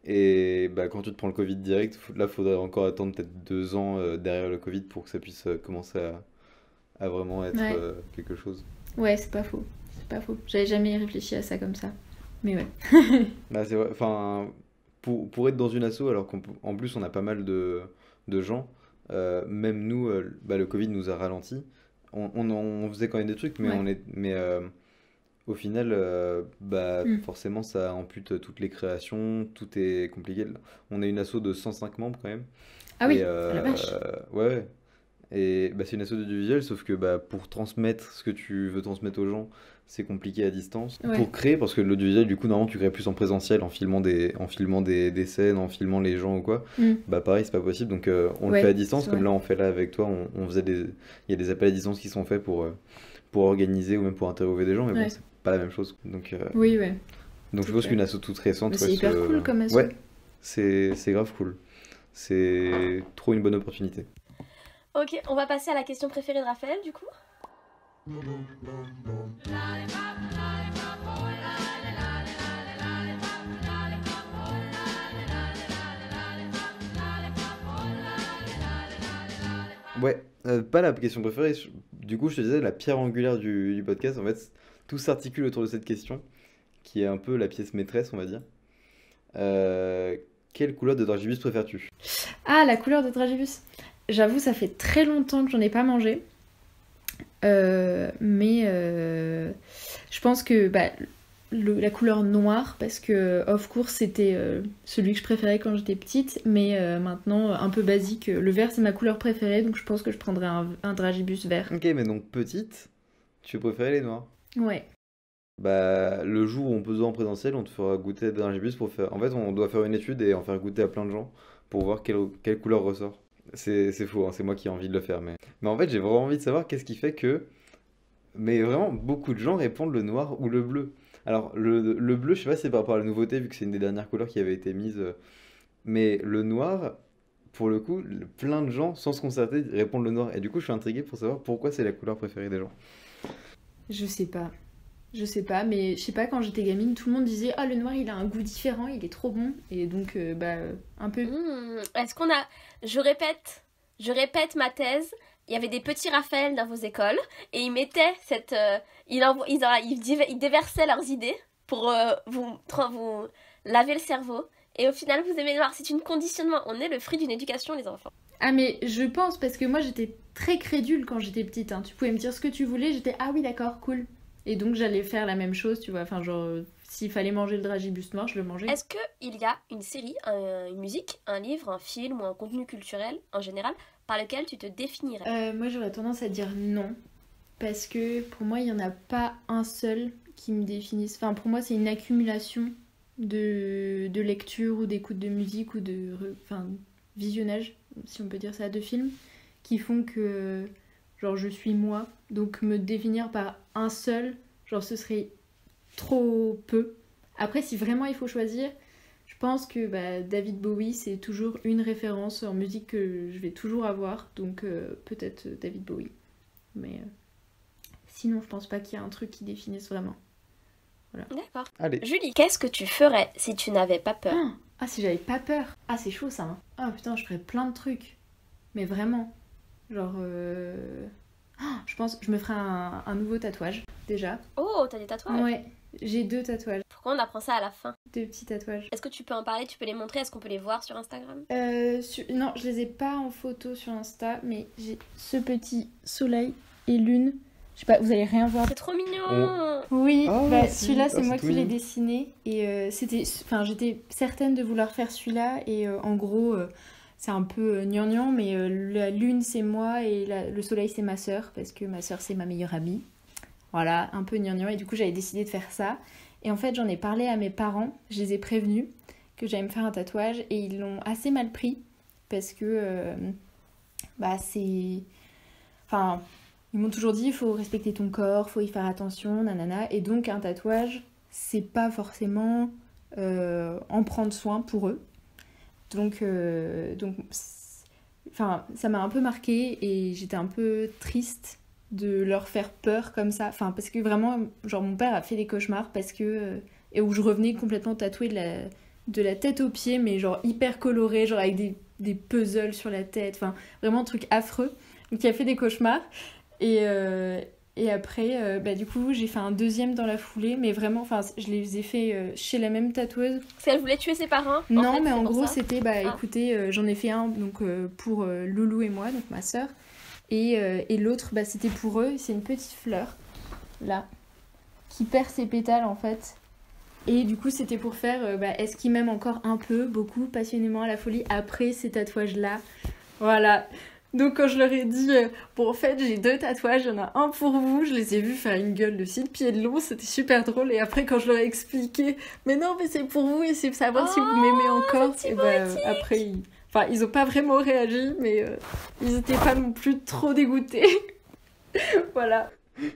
Et bah, quand tu te prends le Covid direct, là, faudrait encore attendre peut-être 2 ans derrière le Covid pour que ça puisse commencer à vraiment être quelque chose. Ouais, c'est pas faux. J'avais jamais réfléchi à ça comme ça. Mais ouais. Bah, c'est vrai. Enfin, pour être dans une asso, alors qu'en plus on a pas mal de gens, même nous, le Covid nous a ralenti. On faisait quand même des trucs, mais au final, forcément ça ampute toutes les créations, tout est compliqué. On est une asso de 105 membres quand même. Ah oui, Et la vache. ouais. Et c'est une asso audiovisuelle, sauf que pour transmettre ce que tu veux transmettre aux gens, c'est compliqué à distance. Ouais. Pour créer, parce que l'audiovisuel, du coup, normalement, tu crées plus en présentiel, en filmant des scènes, en filmant les gens ou quoi. Pareil, c'est pas possible. Donc, on le fait à distance, comme là, on fait là avec toi. On faisait il y a des appels à distance qui sont faits pour organiser ou même pour interviewer des gens, mais bon, c'est pas la même chose. Donc, oui, ouais. Donc, je pense qu'une asso toute récente. Mais c'est hyper cool comme asso. Ouais, c'est grave cool. C'est trop une bonne opportunité. Ok, on va passer à la question préférée de Raphaël, du coup. Ouais, pas la question préférée. Du coup, je te disais, la pierre angulaire du podcast, en fait, tout s'articule autour de cette question, qui est un peu la pièce maîtresse, on va dire. Quelle couleur de dragibus préfères-tu? Ah, la couleur de dragibus. J'avoue, ça fait très longtemps que j'en ai pas mangé. Mais je pense que la couleur noire, parce que of course c'était celui que je préférais quand j'étais petite, mais maintenant un peu basique. Le vert c'est ma couleur préférée, donc je pense que je prendrais un dragibus vert. Ok, mais donc petite, tu préférais les noirs? Ouais. Bah, le jour où on peut se voir en présentiel, on te fera goûter des dragibus pour faire. En fait, on doit faire une étude et en faire goûter à plein de gens pour voir quelle couleur ressort. C'est faux, hein, c'est moi qui ai envie de le faire. Mais en fait, j'ai vraiment envie de savoir qu'est-ce qui fait que. Mais vraiment, beaucoup de gens répondent le noir ou le bleu. Alors, le bleu, je sais pas si c'est par rapport à la nouveauté, vu que c'est une des dernières couleurs qui avait été mise. Mais le noir, pour le coup, plein de gens, sans se concerter, répondent le noir. Et du coup, je suis intrigué pour savoir pourquoi c'est la couleur préférée des gens. Je sais pas, mais je sais pas, quand j'étais gamine, tout le monde disait « Ah, le noir, il a un goût différent, il est trop bon. » Et donc, un peu... Est-ce qu'on a... Je répète ma thèse. Il y avait des petits Raphaël dans vos écoles et ils mettaient cette... ils déversaient leurs idées pour vous laver le cerveau. Et au final, vous aimez le noir. C'est un conditionnement. On est le fruit d'une éducation, les enfants. Ah, mais je pense, parce que moi, j'étais très crédule quand j'étais petite. Hein. Tu pouvais me dire ce que tu voulais, j'étais « Ah oui, d'accord, cool. » Et donc, j'allais faire la même chose, tu vois. Enfin, genre, s'il fallait manger le dragibus noir, je le mangeais. Est-ce qu'il y a une série, une musique, un livre, un film ou un contenu culturel, en général, par lequel tu te définirais? Moi, j'aurais tendance à dire non. Parce que pour moi, il n'y en a pas un seul qui me définisse. Enfin, pour moi, c'est une accumulation de lecture ou d'écoute de musique ou de visionnage, si on peut dire ça, de films, qui font que genre je suis moi, donc me définir par un seul, genre ce serait trop peu. Après, si vraiment il faut choisir, je pense que David Bowie, c'est toujours une référence en musique que je vais toujours avoir, donc peut-être David Bowie. Mais sinon, je pense pas qu'il y a un truc qui définisse vraiment. Voilà. D'accord. Allez. Julie, qu'est-ce que tu ferais si tu n'avais pas peur? Ah, si j'avais pas peur. Ah, c'est chaud ça. Hein. Ah putain, je ferais plein de trucs. Mais vraiment. Genre, je pense que je me ferais un nouveau tatouage, déjà. Oh, t'as des tatouages? Ouais, j'ai 2 tatouages. Pourquoi on apprend ça à la fin? 2 petits tatouages. Est-ce que tu peux en parler? Tu peux les montrer? Est-ce qu'on peut les voir sur Instagram? Non, je les ai pas en photo sur Insta, mais j'ai ce petit soleil et lune. Je sais pas, vous allez rien voir. C'est trop mignon! Oui, Ah, celui-là c'est c'est moi tout qui l'ai mignon. dessiné et j'étais certaine de vouloir faire celui-là et en gros c'est un peu gnangnan mais la lune c'est moi et le soleil c'est ma sœur parce que ma sœur c'est ma meilleure amie. Voilà, un peu gnangnan et du coup j'avais décidé de faire ça et en fait j'en ai parlé à mes parents, je les ai prévenus que j'allais me faire un tatouage et ils l'ont assez mal pris parce que c'est... Enfin... Ils m'ont toujours dit, il faut respecter ton corps, faut y faire attention, nanana. Et donc, un tatouage, c'est pas forcément en prendre soin pour eux. Donc ça m'a un peu marquée et j'étais un peu triste de leur faire peur comme ça. Enfin, parce que vraiment, genre, mon père a fait des cauchemars parce que... et où je revenais complètement tatouée de la tête aux pieds, mais genre hyper colorée, genre avec des puzzles sur la tête. Enfin, vraiment un truc affreux. Donc, il a fait des cauchemars. Et après, du coup, j'ai fait un deuxième dans la foulée, mais vraiment, enfin, je les ai fait chez la même tatoueuse. Parce qu'elle voulait tuer ses parents? Non, fait, mais en pour gros, ça. c'était, écoutez, j'en ai fait un donc, pour Loulou et moi, donc ma sœur, et l'autre, c'était pour eux, c'est une petite fleur, là, qui perd ses pétales, en fait. Et du coup, c'était pour faire, est-ce qu'ils m'aiment encore un peu, beaucoup, passionnément à la folie, après ces tatouages-là. Voilà. Donc quand je leur ai dit, en fait j'ai 2 tatouages, il y en a un pour vous, je les ai vus faire une gueule de 6 pieds de long, c'était super drôle. Et après quand je leur ai expliqué, mais non mais c'est pour vous et c'est pour savoir si vous m'aimez encore. Et après, ils ont pas vraiment réagi, mais ils étaient pas non plus trop dégoûtés. Voilà.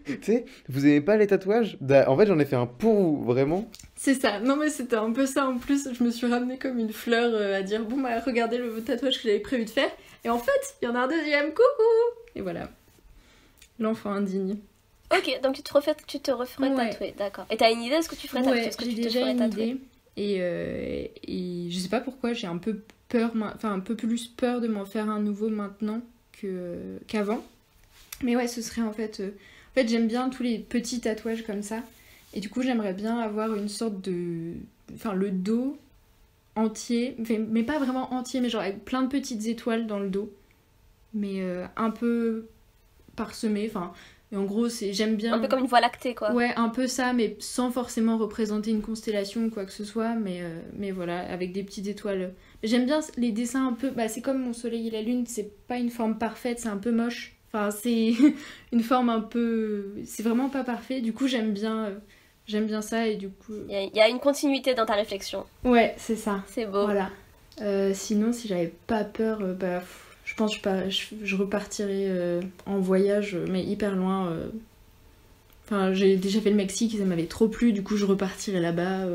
Tu sais, vous aimez pas les tatouages? En fait, j'en ai fait un pour vous, vraiment. C'est ça, non mais c'était un peu ça en plus, je me suis ramenée comme une fleur à dire bon regardez le tatouage que j'avais prévu de faire et en fait il y en a un deuxième, coucou. Et voilà, l'enfant indigne. Ok, donc tu te referais tatouer, d'accord. Et t'as une idée de ce que tu ferais tatouer? Ouais, j'ai déjà une idée et je sais pas pourquoi j'ai un peu peur, un peu plus peur de m'en faire un nouveau maintenant qu'avant. Mais ouais, ce serait en fait j'aime bien tous les petits tatouages comme ça. Et du coup, j'aimerais bien avoir une sorte de... Enfin, le dos entier, mais pas vraiment entier, mais genre avec plein de petites étoiles dans le dos. Mais un peu parsemé, enfin... Et en gros, j'aime bien... Un peu comme une voie lactée, quoi. Ouais, un peu ça, mais sans forcément représenter une constellation ou quoi que ce soit. Mais voilà, avec des petites étoiles. J'aime bien les dessins un peu... c'est comme mon soleil et la lune, c'est pas une forme parfaite, c'est un peu moche. Enfin, c'est une forme un peu... C'est vraiment pas parfait. Du coup, j'aime bien ça et du coup... Il y a une continuité dans ta réflexion. Ouais, c'est ça. C'est beau. Voilà. Sinon, si j'avais pas peur, je pense que je repartirais en voyage, mais hyper loin. Enfin, j'ai déjà fait le Mexique et ça m'avait trop plu. Du coup, je repartirais là-bas.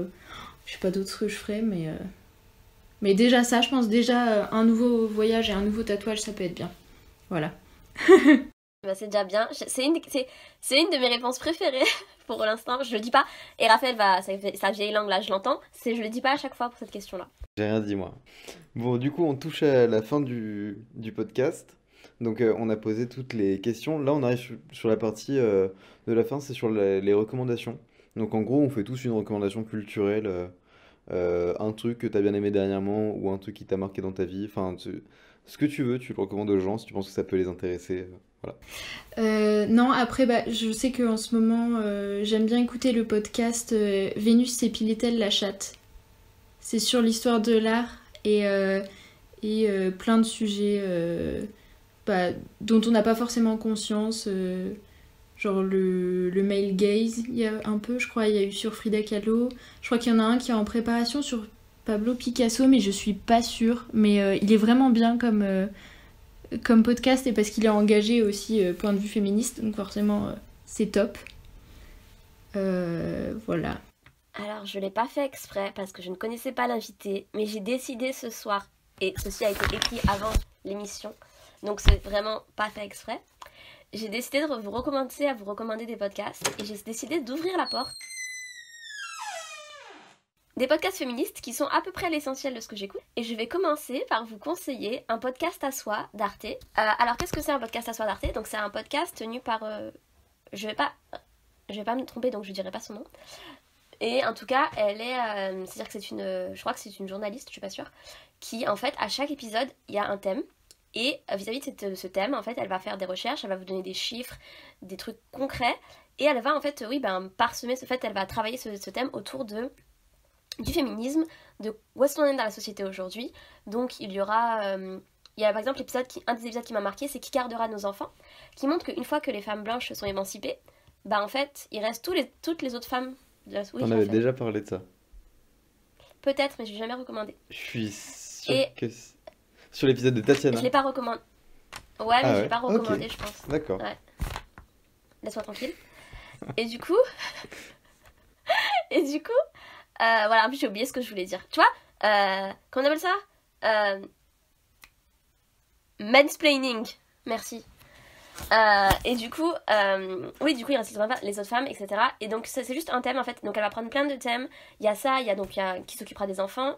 Je sais pas d'autres que je ferais, mais déjà ça, je pense déjà un nouveau voyage et un nouveau tatouage, ça peut être bien. Voilà. C'est déjà bien. C'est une de mes réponses préférées pour l'instant. Je le dis pas. Et Raphaël sa vieille langue là, je l'entends. Je le dis pas à chaque fois pour cette question-là. J'ai rien dit, moi. Bon, du coup, on touche à la fin du podcast. Donc, on a posé toutes les questions. Là, on arrive sur la partie de la fin, c'est sur les recommandations. Donc, en gros, on fait tous une recommandation culturelle. Un truc que t'as bien aimé dernièrement ou un truc qui t'a marqué dans ta vie. Enfin, ce que tu veux, tu le recommandes aux gens si tu penses que ça peut les intéresser. Voilà. Non, après, je sais qu'en ce moment, j'aime bien écouter le podcast Vénus s'épilait-elle la chatte. C'est sur l'histoire de l'art et plein de sujets dont on n'a pas forcément conscience. Genre le male gaze, il y a un peu, je crois, il y a eu sur Frida Kahlo. Je crois qu'il y en a un qui est en préparation sur Pablo Picasso, mais je suis pas sûre. Mais il est vraiment bien comme comme podcast et parce qu'il est engagé aussi point de vue féministe, donc forcément c'est top. Voilà. Alors, je l'ai pas fait exprès parce que je ne connaissais pas l'invité, mais j'ai décidé ce soir, et ceci a été écrit avant l'émission, donc c'est vraiment pas fait exprès. J'ai décidé de vous recommander des podcasts, et j'ai décidé d'ouvrir la porte. Des podcasts féministes qui sont à peu près l'essentiel de ce que j'écoute. Et je vais commencer par vous conseiller un podcast à soi d'Arte. Alors, qu'est-ce que c'est un podcast à soi d'Arte? Donc, c'est un podcast tenu par... Je vais pas me tromper, donc je dirai pas son nom. Et en tout cas, elle est... c'est-à-dire que c'est une... je crois que c'est une journaliste, je suis pas sûre, qui, en fait, à chaque épisode, il y a un thème. Et vis-à-vis de ce thème, en fait, elle va faire des recherches, elle va vous donner des chiffres, des trucs concrets. Et elle va, en fait, parsemer ce fait, elle va travailler ce thème autour du féminisme, de où est-ce qu'on est dans la société aujourd'hui. Donc il y aura... il y a par exemple un des épisodes qui m'a marqué, c'est Qui gardera nos enfants, qui montre qu'une fois que les femmes blanches sont émancipées, en fait, il reste toutes les autres femmes... On avait déjà parlé de ça. Peut-être, mais je l'ai jamais recommandé. Je suis sûr que... Sur l'épisode de Tatiana. Je l'ai pas recommandé. Ouais, mais je l'ai pas recommandé, ok. je pense. D'accord. Ouais. Laisse-moi tranquille. Et du coup... voilà, en plus j'ai oublié ce que je voulais dire. Tu vois, comment on appelle ça? Mansplaining. Merci. Et du coup, oui, du coup, il reste les autres femmes, etc. Et donc, c'est juste un thème, en fait. Donc, elle va prendre plein de thèmes. Il y a ça, il y a qui s'occupera des enfants.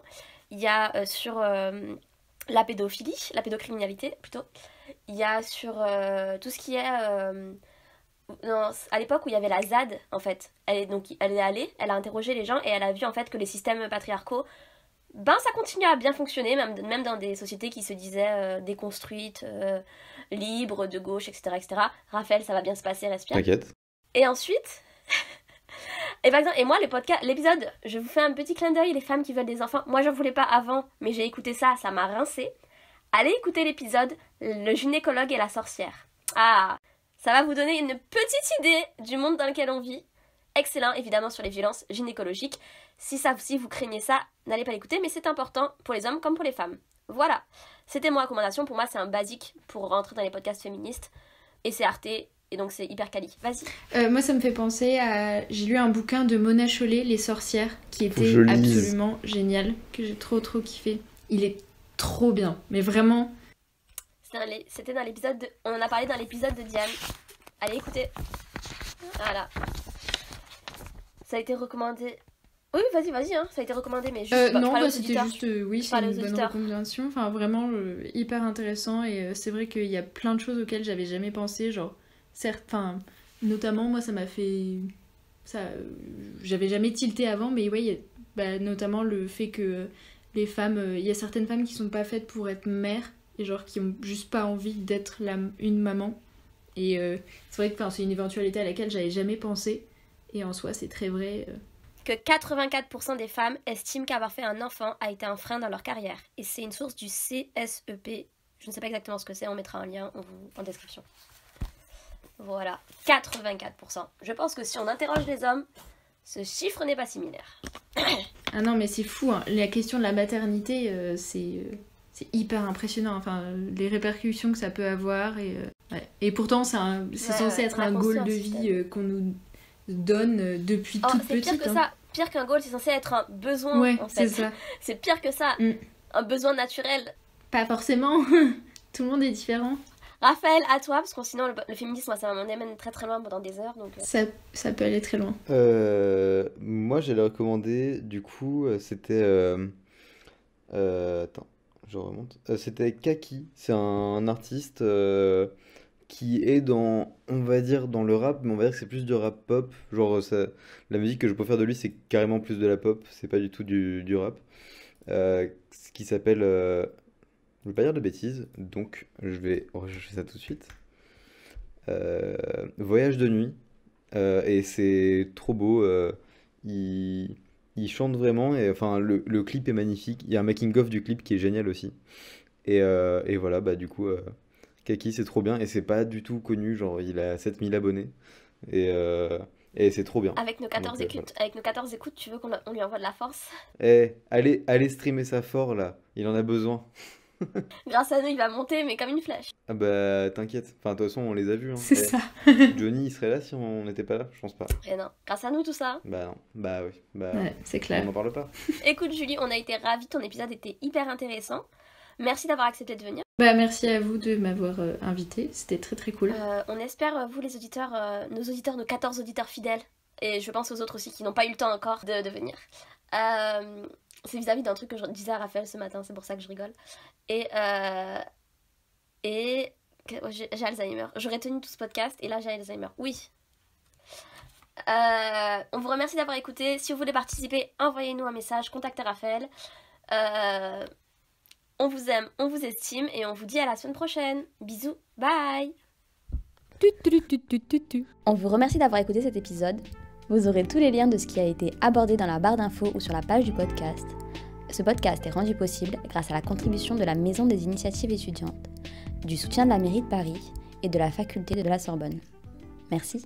Il y a sur la pédophilie, la pédocriminalité, plutôt. Il y a sur tout ce qui est... à l'époque où il y avait la ZAD, en fait. Elle est allée, elle a interrogé les gens et elle a vu, en fait, que les systèmes patriarcaux... ça continue à bien fonctionner, même dans des sociétés qui se disaient déconstruites, libres, de gauche, etc., etc. Raphaël, ça va bien se passer, respire. T'inquiète. Et ensuite... et par exemple, et moi, l'épisode, je vous fais un petit clin d'œil, les femmes qui veulent des enfants. Moi, j'en voulais pas avant, mais j'ai écouté ça m'a rincé. Allez écouter l'épisode « Le gynécologue et la sorcière ». Ah, ça va vous donner une petite idée du monde dans lequel on vit. Excellent, évidemment, sur les violences gynécologiques. Si vous craignez ça, n'allez pas l'écouter, mais c'est important pour les hommes comme pour les femmes. Voilà, c'était mon recommandation. Pour moi, c'est un basique pour rentrer dans les podcasts féministes. Et c'est Arte, et donc c'est hyper quali. Vas-y. Moi, ça me fait penser à... J'ai lu un bouquin de Mona Chollet, Les sorcières, qui était absolument génial, que j'ai trop kiffé. Il est trop bien, mais vraiment... C'était dans l'épisode de... On en a parlé dans l'épisode de Diane. Allez, écoutez. Voilà. Ça a été recommandé... Oui, vas-y, hein. Ça a été recommandé, mais juste... non, c'était juste... oui, c'est une bonne auditeurs. recommandation. Enfin, vraiment, hyper intéressant. Et c'est vrai qu'il y a plein de choses auxquelles j'avais jamais pensé. Genre, enfin, notamment, moi, ça m'a fait... j'avais jamais tilté avant, mais ouais, il y a notamment le fait que les femmes... Il y a certaines femmes qui sont pas faites pour être mères, et genre qui ont juste pas envie d'être une maman. Et c'est vrai que c'est une éventualité à laquelle j'avais jamais pensé. Et en soi, c'est très vrai... Que 84% des femmes estiment qu'avoir fait un enfant a été un frein dans leur carrière. Et c'est une source du CSEP. Je ne sais pas exactement ce que c'est, on mettra un lien en description. Voilà, 84%. Je pense que si on interroge les hommes, ce chiffre n'est pas similaire. Ah non, mais c'est fou, hein. La question de la maternité, c'est hyper impressionnant. Enfin, les répercussions que ça peut avoir. Et pourtant, c'est censé être un goal de vie qu'on nous donne depuis toute petite. C'est pire que ça. Pire qu'un goal, c'est censé être un besoin, en fait. C'est ça. C'est pire que ça. Un besoin naturel. Pas forcément. Tout le monde est différent. Raphaël, à toi, parce que sinon le féminisme, ça m'amène très très loin pendant des heures. Donc... Ça peut aller très loin. Moi, j'allais recommander, du coup, c'était... attends, je remonte. C'était Kaki, c'est un artiste qui est dans, on va dire, dans le rap, mais on va dire que c'est plus du rap pop. Genre, la musique que je préfère de lui, c'est carrément plus de la pop, c'est pas du tout du rap. Ce qui s'appelle... je vais pas dire de bêtises, donc je vais rechercher ça tout de suite. Voyage de nuit, et c'est trop beau. Il chante vraiment, et enfin le clip est magnifique. Il y a un making-of du clip qui est génial aussi. Et voilà, du coup, Kaki, c'est trop bien, et c'est pas du tout connu, genre il a 7000 abonnés, et c'est trop bien. Avec nos 14 écoutes, voilà. Avec nos 14 écoutes, tu veux qu'on lui envoie de la force? Allez streamer ça fort là, il en a besoin. Grâce à nous, il va monter, mais comme une flèche. Ah bah t'inquiète, enfin de toute façon on les a vus. Hein. C'est ça. Johnny il serait là si on n'était pas là? Je pense pas. Et non, grâce à nous, tout ça. Bah non, bah oui, bah Ouais, c'est on clair. n'en parle pas. Écoute, Julie, on a été ravis. Ton épisode était hyper intéressant. Merci d'avoir accepté de venir. Bah merci à vous de m'avoir invité, c'était très très cool. On espère, vous les auditeurs, nos 14 auditeurs fidèles, et je pense aux autres aussi qui n'ont pas eu le temps encore de venir. C'est vis-à-vis d'un truc que je disais à Raphaël ce matin, c'est pour ça que je rigole. Et j'ai Alzheimer. J'aurais tenu tout ce podcast et là j'ai Alzheimer. Oui. On vous remercie d'avoir écouté. Si vous voulez participer, envoyez-nous un message, contactez Raphaël. On vous aime, on vous estime et on vous dit à la semaine prochaine. Bisous, bye. On vous remercie d'avoir écouté cet épisode. Vous aurez tous les liens de ce qui a été abordé dans la barre d'infos ou sur la page du podcast. Ce podcast est rendu possible grâce à la contribution de la Maison des Initiatives étudiantes, du soutien de la mairie de Paris et de la faculté de la Sorbonne. Merci.